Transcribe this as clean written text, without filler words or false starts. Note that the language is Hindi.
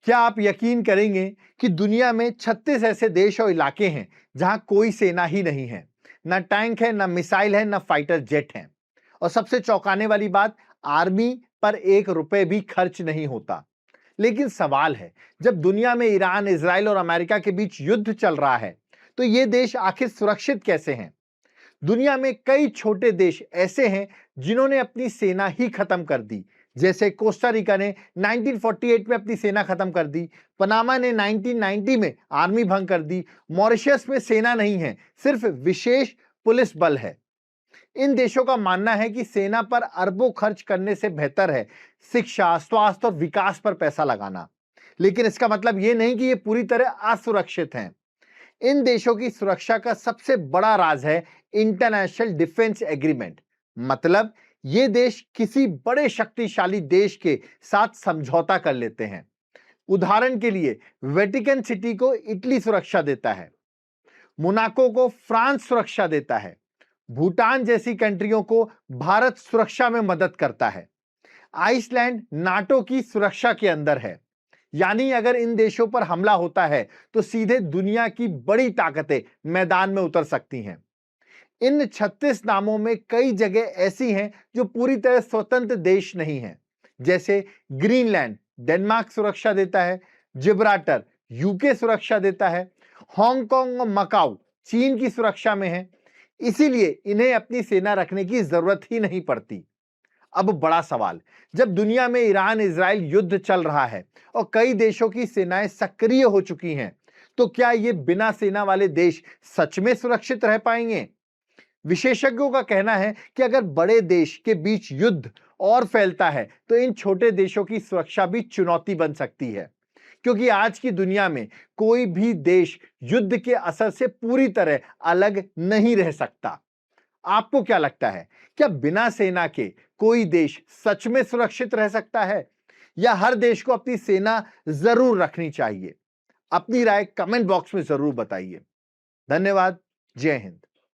क्या आप यकीन करेंगे कि दुनिया में 36 ऐसे देश और इलाके हैं जहां कोई सेना ही नहीं है, ना टैंक है, ना मिसाइल है, ना फाइटर जेट है। और सबसे चौंकाने वाली बात, आर्मी पर एक रुपए भी खर्च नहीं होता। लेकिन सवाल है, जब दुनिया में ईरान, इजराइल और अमेरिका के बीच युद्ध चल रहा है, तो ये देश आखिर सुरक्षित कैसे हैं? दुनिया में कई छोटे देश ऐसे हैं जिन्होंने अपनी सेना ही खत्म कर दी। जैसे कोस्टा रिका ने 1948 में अपनी सेना खत्म कर दी, पनामा ने 1990 में आर्मी भंग कर दी, मॉरिशस में सेना नहीं है, सिर्फ विशेष पुलिस बल है। इन देशों का मानना है कि सेना पर अरबों खर्च करने से बेहतर है शिक्षा, स्वास्थ्य और विकास पर पैसा लगाना। लेकिन इसका मतलब यह नहीं कि ये पूरी तरह असुरक्षित हैं। इन देशों की सुरक्षा का सबसे बड़ा राज है इंटरनेशनल डिफेंस एग्रीमेंट। मतलब ये देश किसी बड़े शक्तिशाली देश के साथ समझौता कर लेते हैं। उदाहरण के लिए वेटिकन सिटी को इटली सुरक्षा देता है, मोनाको को फ्रांस सुरक्षा देता है, भूटान जैसी कंट्रियों को भारत सुरक्षा में मदद करता है, आइसलैंड नाटो की सुरक्षा के अंदर है। यानी अगर इन देशों पर हमला होता है तो सीधे दुनिया की बड़ी ताकतें मैदान में उतर सकती हैं। इन 36 नामों में कई जगह ऐसी हैं जो पूरी तरह स्वतंत्र देश नहीं हैं। जैसे ग्रीनलैंड डेनमार्क सुरक्षा देता है, जिब्राल्टर यूके सुरक्षा देता है, हांगकांग और मकाऊ चीन की सुरक्षा में है। इसीलिए इन्हें अपनी सेना रखने की जरूरत ही नहीं पड़ती। अब बड़ा सवाल, जब दुनिया में ईरान इजराइल युद्ध चल रहा है और कई देशों की सेनाएं सक्रिय हो चुकी हैं, तो क्या ये बिना सेना वाले देश सच में सुरक्षित रह पाएंगे? विशेषज्ञों का कहना है कि अगर बड़े देश के बीच युद्ध और फैलता है तो इन छोटे देशों की सुरक्षा भी चुनौती बन सकती है, क्योंकि आज की दुनिया में कोई भी देश युद्ध के असर से पूरी तरह अलग नहीं रह सकता। आपको क्या लगता है, क्या बिना सेना के कोई देश सच में सुरक्षित रह सकता है, या हर देश को अपनी सेना जरूर रखनी चाहिए? अपनी राय कमेंट बॉक्स में जरूर बताइए। धन्यवाद। जय हिंद।